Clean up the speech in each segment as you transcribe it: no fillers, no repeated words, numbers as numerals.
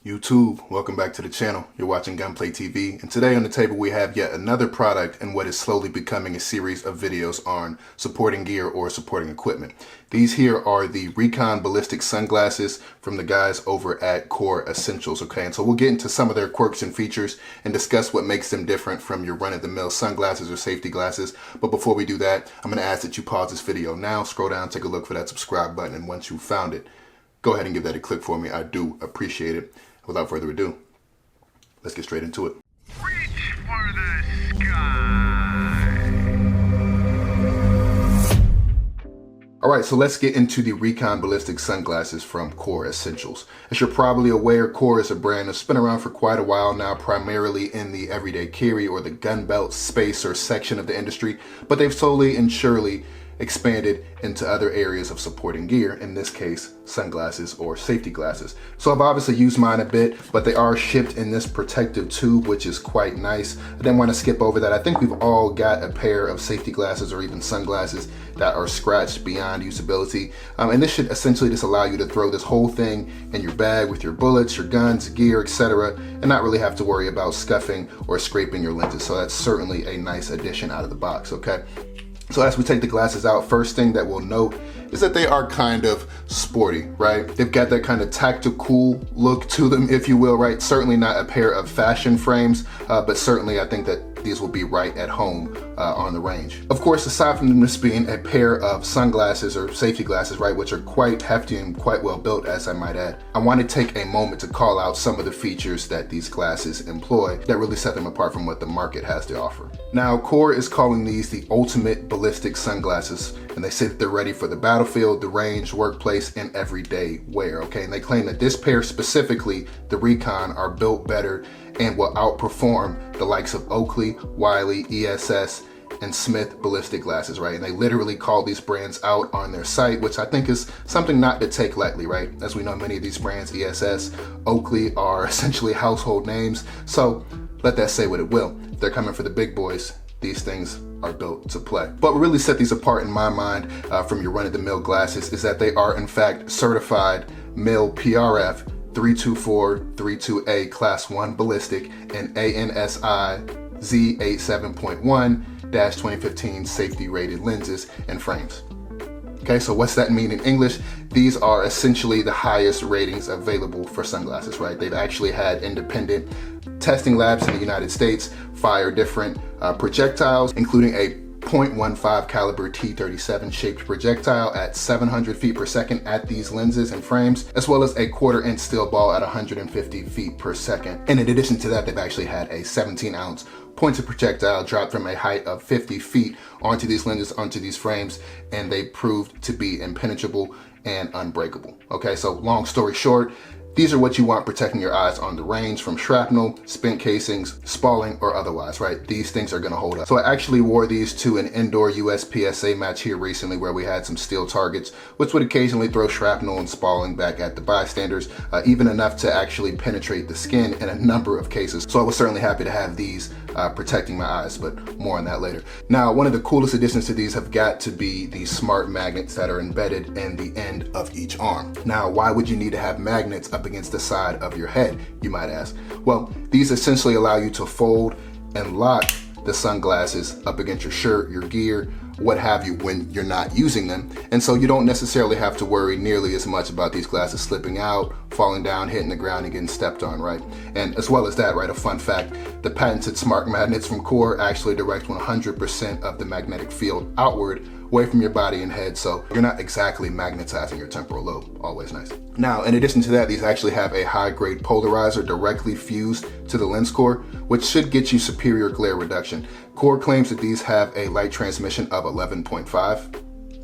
YouTube, welcome back to the channel. You're watching Gunplay TV, and today on the table we have yet another product in what is slowly becoming a series of videos on supporting gear or supporting equipment. These here are the Recon Ballistic Sunglasses from the guys over at Core Essentials, okay? And so we'll get into some of their quirks and features and discuss what makes them different from your run-of-the-mill sunglasses or safety glasses. But before we do that, I'm gonna ask that you pause this video now, scroll down, take a look for that subscribe button, and once you've found it, go ahead and give that a click for me. I do appreciate it. Without further ado, let's get straight into it. Reach for the sky. All right, so let's get into the Recon Ballistic Sunglasses from Core Essentials. As you're probably aware, Core is a brand that's been around for quite a while now, primarily in the everyday carry or the gun belt space or section of the industry, but they've slowly and surely expanded into other areas of supporting gear, in this case, sunglasses or safety glasses. So I've obviously used mine a bit, but they are shipped in this protective tube, which is quite nice. I didn't want to skip over that. I think we've all got a pair of safety glasses or even sunglasses that are scratched beyond usability. And this should essentially just allow you to throw this whole thing in your bag with your bullets, your guns, gear, etc., and not really have to worry about scuffing or scraping your lenses. So that's certainly a nice addition out of the box, okay? So as we take the glasses out, first thing that we'll note is that they are kind of sporty, right? They've got that kind of tactical look to them, if you will, right? Certainly not a pair of fashion frames, but certainly I think that these will be right at home on the range. Of course, aside from this being a pair of sunglasses or safety glasses, right, which are quite hefty and quite well built, as I might add, I want to take a moment to call out some of the features that these glasses employ that really set them apart from what the market has to offer. Now, Core is calling these the ultimate ballistic sunglasses, and they say that they're ready for the battlefield, the range, workplace, and everyday wear, okay? And they claim that this pair specifically, the Recon, are built better and will outperform the likes of Oakley, Wiley, ESS, and Smith ballistic glasses, right? And they literally call these brands out on their site, which I think is something not to take lightly, right? As we know, many of these brands, ESS, Oakley, are essentially household names. So let that say what it will. If they're coming for the big boys, these things are built to play. But what really set these apart in my mind from your run-of-the-mill glasses is that they are in fact certified MIL-PRF 32432A Class 1 Ballistic and ANSI Z87.1-2015 safety rated lenses and frames. Okay, so what's that mean in English? These are essentially the highest ratings available for sunglasses, right? They've actually had independent testing labs in the United States fire different projectiles, including a .15 caliber T37 shaped projectile at 700 feet per second at these lenses and frames, as well as a 1/4 inch steel ball at 150 feet per second. And in addition to that, they've actually had a 17-ounce pointed projectile dropped from a height of 50 feet onto these lenses, onto these frames, and they proved to be impenetrable and unbreakable. Okay, so long story short, these are what you want protecting your eyes on the range from shrapnel, spent casings, spalling, or otherwise, right? These things are gonna hold up. So I actually wore these to an indoor USPSA match here recently where we had some steel targets, which would occasionally throw shrapnel and spalling back at the bystanders, even enough to actually penetrate the skin in a number of cases. So I was certainly happy to have these protecting my eyes, but more on that later. Now, one of the coolest additions to these have got to be the smart magnets that are embedded in the end of each arm. Now, why would you need to have magnets up against the side of your head, you might ask? Well, these essentially allow you to fold and lock the sunglasses up against your shirt, your gear, what have you, when you're not using them. And so you don't necessarily have to worry nearly as much about these glasses slipping out, falling down, hitting the ground, and getting stepped on, right? And as well as that, right, a fun fact, the patented smart magnets from Core actually direct 100% of the magnetic field outward, away from your body and head, so you're not exactly magnetizing your temporal lobe. Always nice. Now, in addition to that, these actually have a high-grade polarizer directly fused to the lens core, which should get you superior glare reduction. Core claims that these have a light transmission of 11.5.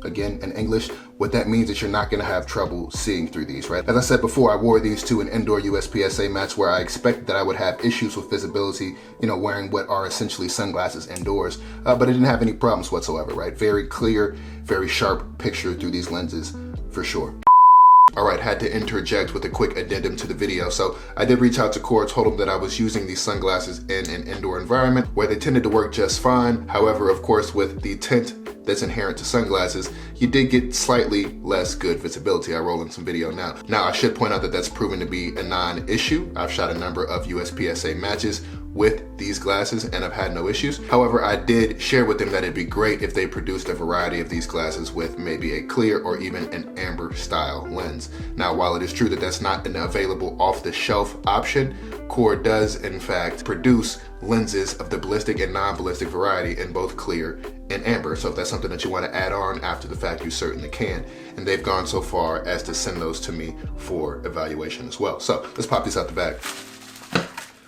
Again, in English, what that means is you're not gonna have trouble seeing through these, right? As I said before, I wore these to an indoor USPSA match where I expected that I would have issues with visibility, you know, wearing what are essentially sunglasses indoors, but I didn't have any problems whatsoever, right? Very clear, very sharp picture through these lenses, for sure. All right, had to interject with a quick addendum to the video. So I did reach out to Core, told them that I was using these sunglasses in an indoor environment where they tended to work just fine. However, of course, with the tint that's inherent to sunglasses, you did get slightly less good visibility. I'll roll in some video now. Now, I should point out that that's proven to be a non-issue. I've shot a number of USPSA matches with these glasses and I've had no issues. However, I did share with them that it'd be great if they produced a variety of these glasses with maybe a clear or even an amber style lens. Now, while it is true that that's not an available off-the-shelf option, Core does in fact produce lenses of the ballistic and non-ballistic variety in both clear and amber. So if that's something that you want to add on after the fact, you certainly can. And they've gone so far as to send those to me for evaluation as well. So let's pop these out the bag.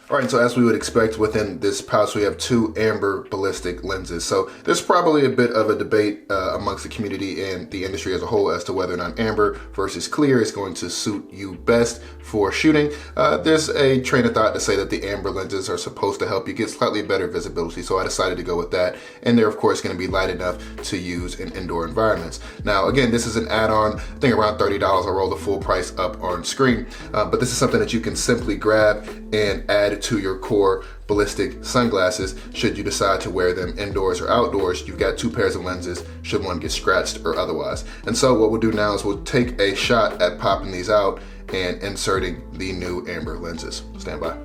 All right, so as we would expect within this pouch, we have two amber ballistic lenses. So there's probably a bit of a debate amongst the community and the industry as a whole as to whether or not amber versus clear is going to suit you best for shooting. There's a train of thought to say that the amber lenses are supposed to help you get slightly better visibility. So I decided to go with that. And they're of course gonna be light enough to use in indoor environments. Now, again, this is an add-on, I think around $30. I'll roll the full price up on screen. But this is something that you can simply grab and add to your Core ballistic sunglasses should you decide to wear them indoors or outdoors. You've got two pairs of lenses should one get scratched or otherwise. And so what we'll do now is we'll take a shot at popping these out and inserting the new amber lenses. Stand by.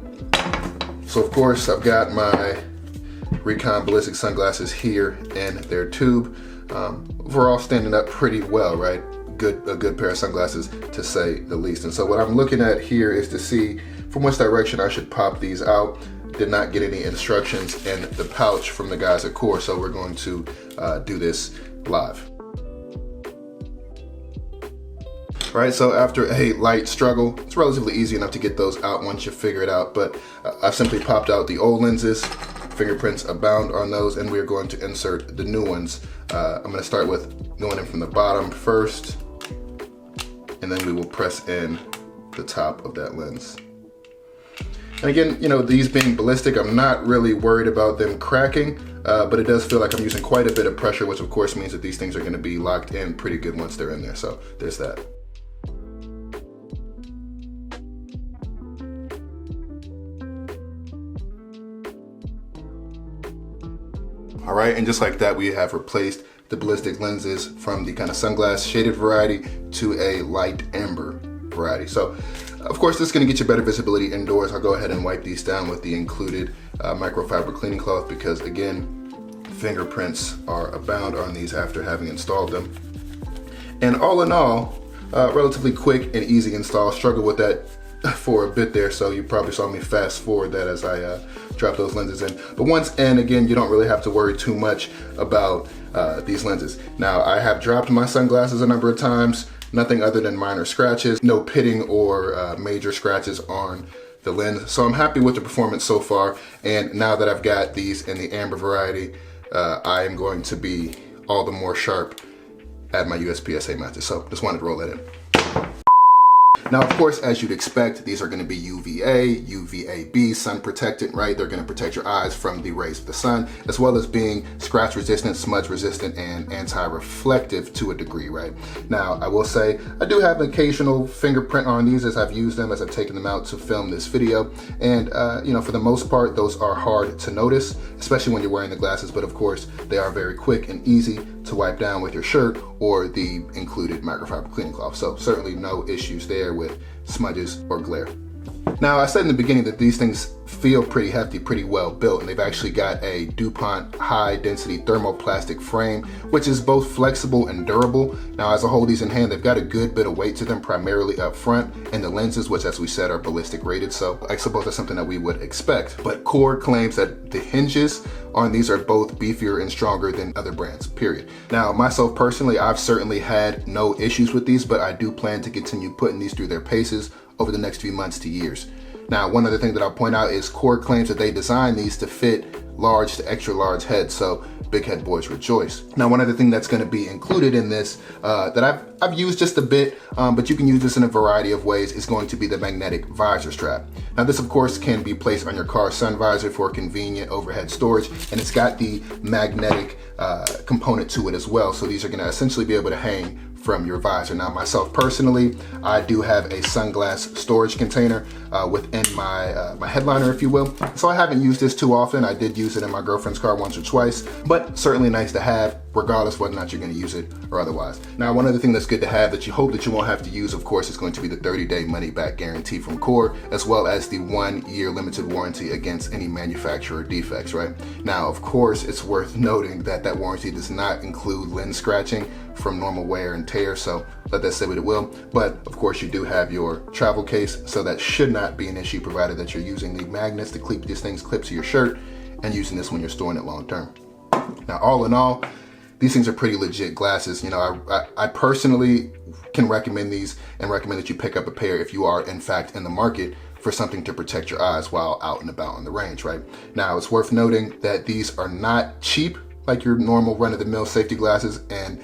So of course I've got my Recon Ballistic sunglasses here in their tube. Overall standing up pretty well, right? A good pair of sunglasses to say the least. And so what I'm looking at here is to see from which direction I should pop these out. Did not get any instructions in the pouch from the guys at Core, so we're going to do this live. All right, so after a light struggle, it's relatively easy enough to get those out once you figure it out, but I've simply popped out the old lenses. Fingerprints abound on those, and we're going to insert the new ones. I'm gonna start with going in from the bottom first, and then we will press in the top of that lens. And again, you know, these being ballistic, I'm not really worried about them cracking, but it does feel like I'm using quite a bit of pressure, which of course means that these things are gonna be locked in pretty good once they're in there. So there's that. All right, and just like that, we have replaced the ballistic lenses from the kind of sunglass shaded variety to a light amber variety. So of course, this is gonna get you better visibility indoors. I'll go ahead and wipe these down with the included microfiber cleaning cloth because again, fingerprints are abound on these after having installed them. And all in all, relatively quick and easy install. Struggled with that for a bit there, so you probably saw me fast forward that as I drop those lenses in. But once in, again, you don't really have to worry too much about these lenses. Now, I have dropped my sunglasses a number of times. Nothing other than minor scratches, no pitting or major scratches on the lens. So I'm happy with the performance so far. And now that I've got these in the amber variety, I am going to be all the more sharp at my USPSA matches. So just wanted to roll that in. Now, of course, as you'd expect, these are going to be UVA, UVAB, sun protectant, right? They're going to protect your eyes from the rays of the sun, as well as being scratch resistant, smudge resistant, and anti-reflective to a degree, right? Now, I will say, I do have an occasional fingerprint on these as I've used them, as I've taken them out to film this video. And, you know, for the most part, those are hard to notice, especially when you're wearing the glasses. But of course, they are very quick and easy to wipe down with your shirt or the included microfiber cleaning cloth. So certainly no issues there with smudges or glare. Now, I said in the beginning that these things feel pretty hefty, pretty well built, and they've actually got a DuPont high density thermoplastic frame, which is both flexible and durable. Now, as I hold these in hand, they've got a good bit of weight to them, primarily up front, and the lenses, which as we said are ballistic rated, so I suppose that's something that we would expect. But Core claims that the hinges on these are both beefier and stronger than other brands, period. Now, myself personally, I've certainly had no issues with these, but I do plan to continue putting these through their paces over the next few months to years. Now, one other thing that I'll point out is Core claims that they designed these to fit large to extra large heads, so big head boys rejoice. Now, one other thing that's going to be included in this that I've used just a bit, but you can use this in a variety of ways, is going to be the magnetic visor strap. Now, this of course can be placed on your car sun visor for convenient overhead storage, and it's got the magnetic component to it as well. So these are going to essentially be able to hang from your visor. Now, myself personally, I do have a sunglass storage container within my headliner, if you will. So I haven't used this too often. I did use it in my girlfriend's car once or twice, but certainly nice to have, regardless whether or not you're going to use it or otherwise. Now, one other thing that's good to have that you hope that you won't have to use, of course, is going to be the 30-day money-back guarantee from Core, as well as the 1-year limited warranty against any manufacturer defects, right? Now, of course, it's worth noting that that warranty does not include lens scratching from normal wear and tear, so let that say what it will. But of course, you do have your travel case, so that should not be an issue, provided that you're using the magnets to keep these things clipped to your shirt and using this when you're storing it long term. Now, all in all, these things are pretty legit glasses. You know, I personally can recommend these and recommend that you pick up a pair if you are in fact in the market for something to protect your eyes while out and about on the range, right? Now, it's worth noting that these are not cheap like your normal run-of-the-mill safety glasses, and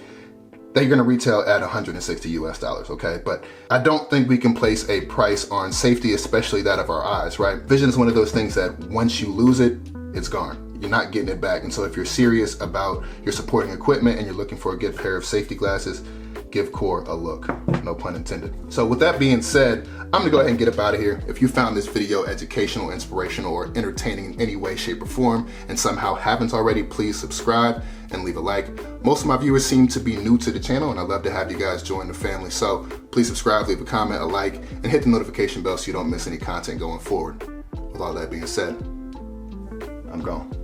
they're gonna retail at $160 US, okay? But I don't think we can place a price on safety, especially that of our eyes, right? Vision is one of those things that once you lose it, it's gone. You're not getting it back. And so if you're serious about your supporting equipment and you're looking for a good pair of safety glasses, give Core a look, no pun intended. So with that being said, I'm gonna go ahead and get up out of here. If you found this video educational, inspirational, or entertaining in any way, shape, or form, and somehow haven't already, please subscribe and leave a like. Most of my viewers seem to be new to the channel, and I'd love to have you guys join the family. So please subscribe, leave a comment, a like, and hit the notification bell so you don't miss any content going forward. With all that being said, I'm gone.